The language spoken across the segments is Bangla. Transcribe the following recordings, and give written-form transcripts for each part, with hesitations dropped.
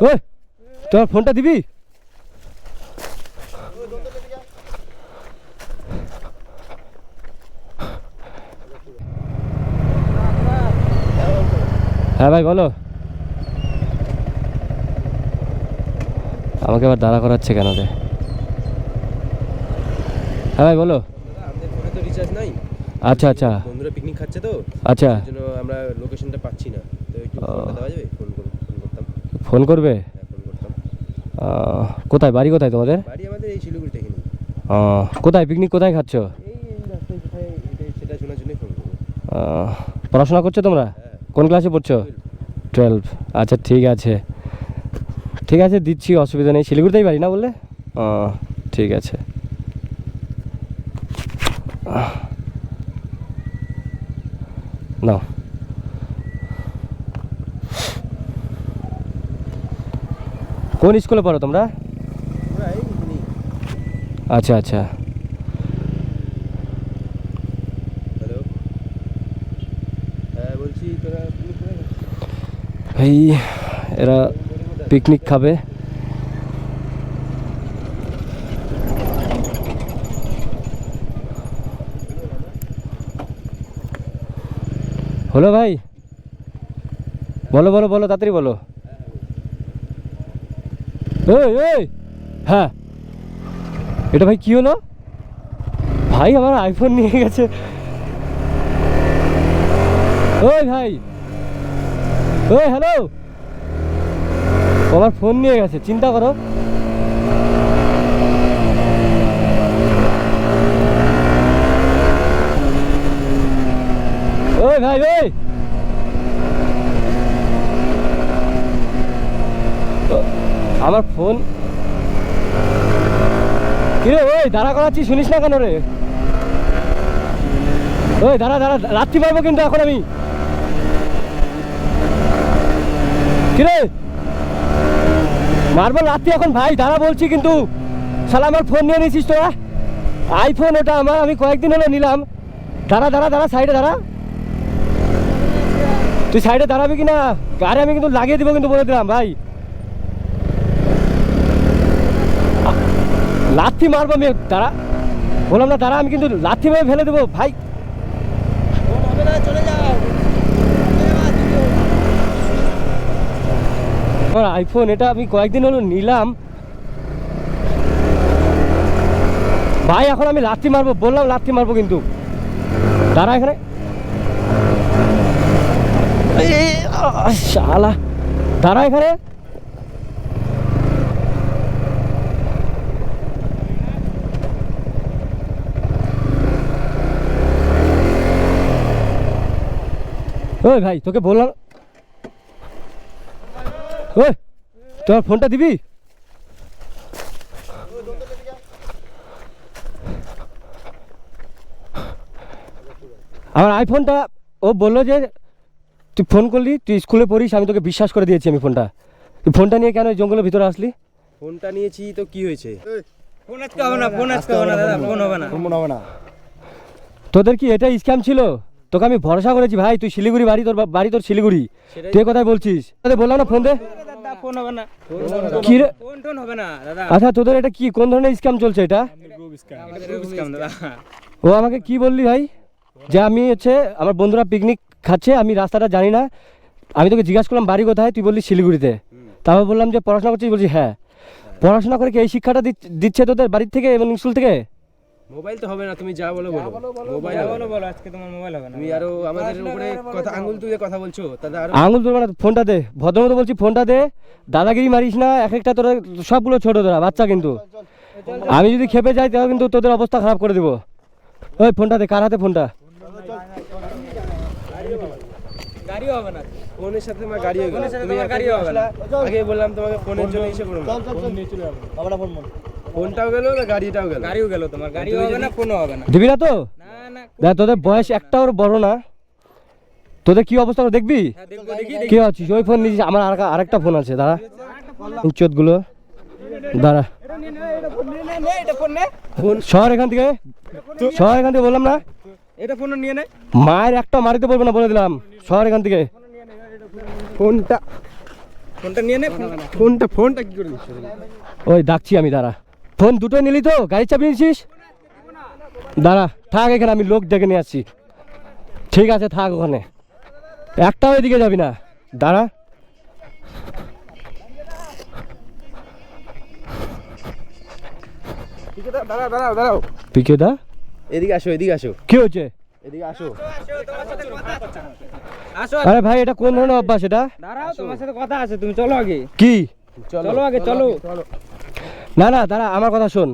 ওই তোর ফোনটা দিবি? হ্যাঁ ভাই বলো। আমাকে আবার দাঁড়া করাচ্ছে কেন রে? হ্যাঁ ভাই বলো। আমাদের ফোনে তো রিচার্জ নাই। আচ্ছা আচ্ছা, বন্ধুরা পিকনিক খাচ্ছে তো, আচ্ছা এই জন্য আমরা লোকেশনটা পাচ্ছি না। তো একটু ফোনটা দেওয়া যাবে? ফোন করতাম। ফোন করবে? হ্যাঁ, ফোন করতাম। কোথায় বাড়ি, কোথায় তোমাদের? বাড়ি আমাদের এই শিলিগুড়িতে এখানে। কোথায় পিকনিক কোথায় খাচ্ছ? এই রাস্তায় কোথায় সেটা শোনার জন্যই ফোন করবো। পড়াশোনা করছো তোমরা? কোন ক্লাসে পড়ছো? 12। আচ্ছা ঠিক আছে, ঠিক আছে দিচ্ছি, অসুবিধা নেই। শিলিগুড়িতেই বাড়ি না বললে? ঠিক আছে। নাও। কোন স্কুলে পড়ো তোমরা? আচ্ছা আচ্ছা। হ্যালো, হ্যাঁ বলছি তোরা পিকনিক করে এই এরা পিকনিক খাবে। হলো ভাই, বলো বলো বলো, তাড়াতাড়ি বলো। ওই ওই, হ্যাঁ এটা ভাই কি হলো? ভাই আমার আইফোন নিয়ে গেছে। ওই ভাই, ওই হ্যালো, আমার ফোন নিয়ে গেছে, চিন্তা করো। ওই ভাই ওই, আমার ফোন কিরে? ওই দাঁড়া করাচ্ছি, শুনিস না কেন রে? ওই দাঁড়া দাঁড়া, রাত্রি পারবো কিন্তু এখন আমি। কিরে মারবো রাত্রি এখন? ভাই দাঁড়া বলছি কিন্তু, শালা আমার ফোন নিয়ে নিয়েছিস তোরা। আইফোন ওটা আমার, আমি কয়েকদিন হলো নিলাম। দাঁড়া দাঁড়া দাঁড়া, সাইডে দাঁড়া। তুই সাইডে দাঁড়াবি কিনা? গাড়ি আমি কিন্তু লাগিয়ে দিব কিন্তু, বলে দিলাম ভাই। লাথি মারবো আমি, দাঁড়া বললাম না দাঁড়া, আমি কিন্তু লাথি মেরে ফেলে দেবো ভাই। চলে যাও। আমার আইফোন এটা আমি কয়েকদিন হলো নিলাম ভাই, এখন আমি লাথি মারবো, বললাম লাথি মারবো কিন্তু। দাঁড়া এখানে, শালা দাঁড়া এখানে। ওই ভাই তোকে বললাম, ওই তোমার ফোনটা দিবি? আমার আইফোনটা ও বললো যে তুই ফোন করলি, তুই স্কুলে পড়িস, আমি তোকে বিশ্বাস করে দিয়েছি আমি ফোনটা। তুই ফোনটা নিয়ে কেন জঙ্গলের ভিতরে আসলি? ফোনটা নিয়েছি তো কি হয়েছে? ফোন আজকে হবে না, ফোন আজকে হবে না দাদা, ফোন হবে না, ফোন হবে না। তোদের কি এটা স্ক্যাম ছিল? তোকে আমি ভরসা করেছি ভাই, তুই শিলিগুড়ি বাড়ি, তোর বাড়ি তোর শিলিগুড়ি, তুই কোথায় বলছিস? তোদের বললাম না ফোন দে। দাদা ফোন হবে না, কি রে? ফোন টোন হবে না দাদা। আচ্ছা তোদের এটা কি, কোন ধরনের স্ক্যাম চলছে এটা? আমাদের গ্রুপ স্ক্যাম দাদা। ও আমাকে কি বললি ভাই, যে আমি হচ্ছে আমার বন্ধুরা পিকনিক খাচ্ছে, আমি রাস্তাটা জানি না। আমি তোকে জিজ্ঞাসা করলাম বাড়ি কোথায়, তুই বললি শিলিগুড়িতে। তারপর বললাম যে পড়াশোনা করছিস, বলছি হ্যাঁ। পড়াশোনা করে কি এই শিক্ষাটা দিচ্ছে তোদের বাড়ির থেকে এবং স্কুল থেকে? মোবাইল তো হবে না, তুমি যা বলো বলো। মোবাইল বলো বলো, আজকে তোমার মোবাইল হবে না। তুমি আরো আমাদের উপরে কথা আঙ্গুল তুলে কথা বলছো, তাহলে আরো আঙুল তুলবে না, ফোনটা দে, ভদ্রমতো বলছি ফোনটা দে। দাদাগিরি মারিস না, এক একটা তোরা সবগুলো ছোট তোরা বাচ্চা কিন্তু। আমি যদি খেপে যাই তাহলে কিন্তু তোদের অবস্থা খারাপ করে দেবো। ওই ফোনটা দে, কার হাতে ফোনটা? গাড়িও হবে না, ফোনের সাথে আমার গাড়ি হয়ে গেল। তুমি তোমার গাড়ি হবে না। আগে বললাম তোমাকে ফোনের জন্য এসে করো না। ফোনটাও গেল না, গাড়িটাও গেল। গাড়িও গেল, তোমার গাড়িও হবে না, ফোনও হবে না। দিবি না তো? না না, দেখ তোদের বয়স একটাও বড় না, তোদের কি অবস্থা করে দেখবি? হ্যাঁ, দেখবো দেখি। কি আছিস? ওই ফোন নিয়েছিস, আমার আরেকটা ফোন আছে, দাঁড়া ইজ্জত গুলো, দাঁড়া এটা ফোন নে, শহর এখান থেকে, শহর এখান থেকে বললাম না। এটা ফোন নিয়ে নে। মায়ের একটা মারিতে বলবো না, বলে দিলাম। শহর এখান থেকে। ফোনটা ফোনটা নিয়ে নে ফোনটা কি করে দিচ্ছ? ওই ডাকছি আমি, দাঁড়া। ফোন দুটো নিলি তো? গাড়ির চাবি নিয়েছিস? দাঁড়া, থাক এখানে, আমি লোক ডেকে নিয়ে আসছি। ঠিক আছে, থাক ওখানে, একটাও এদিকে যাবি না, দাঁড়া। দাঁড়াও। পিকে দা, এদিকে আসো। কি হচ্ছে? এদিকে আসো। আসো। আরে ভাই, এটা কোন ধরনের অভ্যাস এটা? দাঁড়াও, তোমার সাথে কথা আছে, তুমি চলো আগে। কি? চলো আগে, চলো। না না, দাঁড়া, আমার কথা শোন।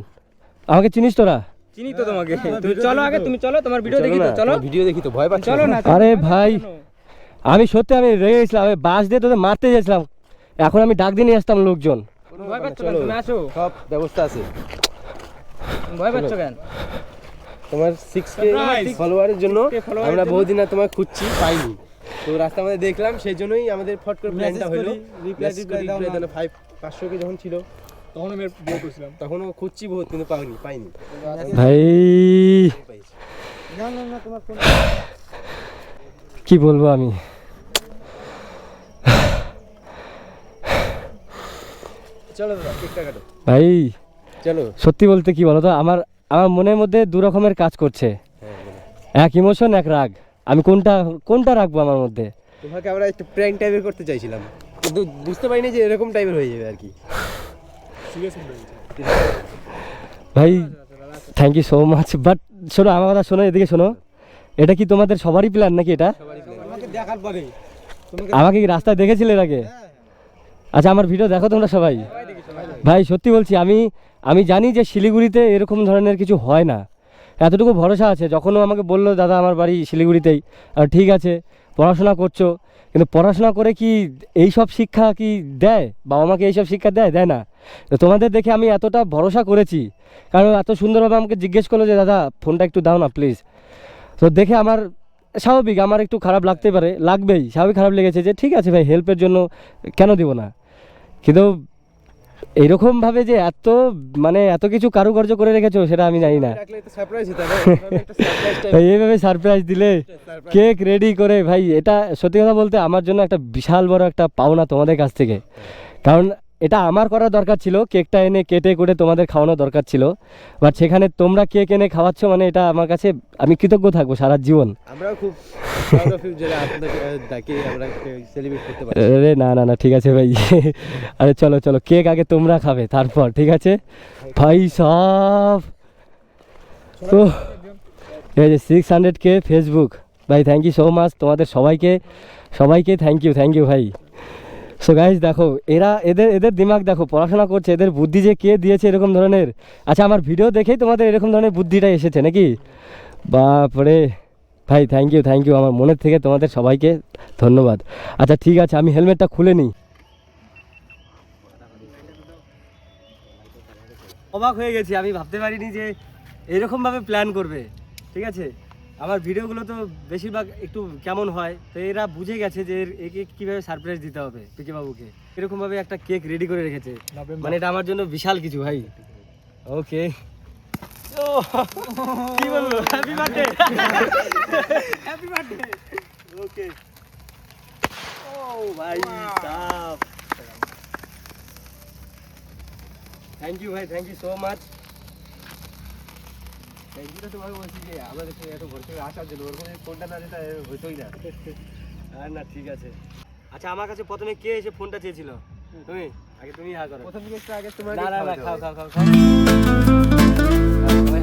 আমাকে চিনিস তোরা? চিনি তো তোমাকে। তুমি চলো আগে, তুমি চলো, তোমার ভিডিও দেখি তো, চলো। ভিডিও দেখি তো, ভয় পাচ্ছি। চলো না। আরে ভাই, আমি সত্যি আমি রেগে গেছিলাম, আমি বাস দিয়ে তোদের মারতে গেছিলাম, এখন আমি ডাক দিয়ে নিয়ে আসতাম লোকজন। ভয় পাচ্ছ কেন? তুমি আসো। সব ব্যবস্থা আছে। ভয় পাচ্ছ কেন? তোমার 6K ফলোয়ারের জন্য আমরা বহুদিন আর তোমায় খুঁজছি, পাইনি। তো রাস্তা আমাদের দেখলাম, সেই জন্যই আমাদের ফট করে প্ল্যানটা হলো। রিপ্লাই দাও 500K যখন ছিল তখন আমি বিয়ে করছিলাম, তখনও খুঁজছি বহুত, কিন্তু পাইনি। ভাই কি বলবো আমি, চলো দাদা, কেকটা কাটো। ভাই চলো। সত্যি বলতে কি বলতো, আমার আমার মনের মধ্যে দু রকমের কাজ করছে, এক ইমোশন, এক রাগ। আমি কোনটা রাখবো আমার মধ্যে? তোমাকে আমরা একটু প্র্যাঙ্ক টাইপের করতে চাইছিলাম, কিন্তু বুঝতে পারিনি যে এরকম টাইপের হয়ে যাবে আর কি। ভাই thank you so much, but শোনো আমার কথা, শোনো এদিকে শোনো, এটা কি তোমাদের সবারই প্ল্যান নাকি এটা? দেখার পরে আমাকে কি রাস্তায় দেখেছিলে এর আগে? আচ্ছা, আমার ভিডিও দেখো তোমরা সবাই? ভাই সত্যি বলছি, আমি জানি যে শিলিগুড়িতে এরকম ধরনের কিছু হয় না, এতটুকু ভরসা আছে। যখনও আমাকে বললো দাদা আমার বাড়ি শিলিগুড়িতেই, আর ঠিক আছে পড়াশোনা করছো, কিন্তু পড়াশোনা করে কি এই সব শিক্ষা কি দেয়? বাবা মাকে এইসব শিক্ষা দেয় না। তো তোমাদের দেখে আমি এতটা ভরসা করেছি, কারণ এত সুন্দরভাবে আমাকে জিজ্ঞেস করলো যে দাদা ফোনটা একটু দাও না প্লিজ। তো দেখে আমার স্বাভাবিক, আমার একটু খারাপ লাগতে পারে, লাগবেই, স্বাভাবিক খারাপ লেগেছে যে ঠিক আছে ভাই, হেল্পের জন্য কেন দিব না। কিন্তু এইরকমভাবে যে এত কিছু কারুকার্য করে রেখেছো সেটা আমি জানি না। রাখলে তো সারপ্রাইজ হতো না, একটা সারপ্রাইজ টাইপ। এইভাবে সারপ্রাইজ দিলে, কেক রেডি করে, ভাই এটা সত্যি কথা বলতে আমার জন্য একটা বিশাল বড় একটা পাওনা তোমাদের কাছ থেকে। কারণ এটা আমার করা দরকার ছিল, কেকটা এনে কেটে করে তোমাদের খাওয়ানো দরকার ছিল, বাট সেখানে তোমরা কেক এনে খাওয়াচ্ছ, মানে এটা আমার কাছে, আমি কৃতজ্ঞ থাকবো সারা জীবন। আমরাও খুব প্রাউড অফ ইউ যে আপনাকে ডাকে আমরা সেলিব্রেট করতে পারি। আরে না না না, ঠিক আছে ভাই। আরে চলো কেক আগে তোমরা খাবে, তারপর ঠিক আছে ভাই সব। তো এই যে 600K ফেসবুক, ভাই থ্যাংক ইউ সো মাচ তোমাদের সবাইকে থ্যাংক ইউ ভাই। সো গাইজ দেখো, এদের দিমাগ দেখো, পড়াশোনা করছে, এদের বুদ্ধি যে কে দিয়েছে এরকম ধরনের। আচ্ছা, আমার ভিডিও দেখেই তোমাদের এরকম ধরনের বুদ্ধিটা এসেছে নাকি? বাপরে ভাই, থ্যাংক ইউ, আমার মনের থেকে তোমাদের সবাইকে ধন্যবাদ। আচ্ছা ঠিক আছে, আমি হেলমেটটা খুলে নিই। অবাক হয়ে গেছি, আমি ভাবতে পারিনি যে এরকমভাবে প্ল্যান করবে। ঠিক আছে, আমার ভিডিওগুলো তো বেশিরভাগ একটু কেমন হয়, তো এরা বুঝে গেছে যে একে কীভাবে সারপ্রাইজ দিতে হবে পিকে বাবুকে। এরকমভাবে একটা কেক রেডি করে রেখেছে, মানে এটা আমার জন্য বিশাল কিছু ভাই। ওকে, কি বলবো, হ্যাপি বার্থডে। ওকে, ও ভাই সাব, থ্যাংক ইউ ভাই, thank you so much. Thank you তো তোমাকে বলছি যে আমাদের সঙ্গে এত ভর্তি করে আসার জন্য, ওরকম ফোনটা না দিতে হইতোই না। আর না, ঠিক আছে। আচ্ছা, আমার কাছে প্রথমে কে এসে ফোনটা চেয়েছিল? তুমি আগে, তুমি হা করো। প্রথম দিকে একটু আগে তোমার না না না, খাও। সবাই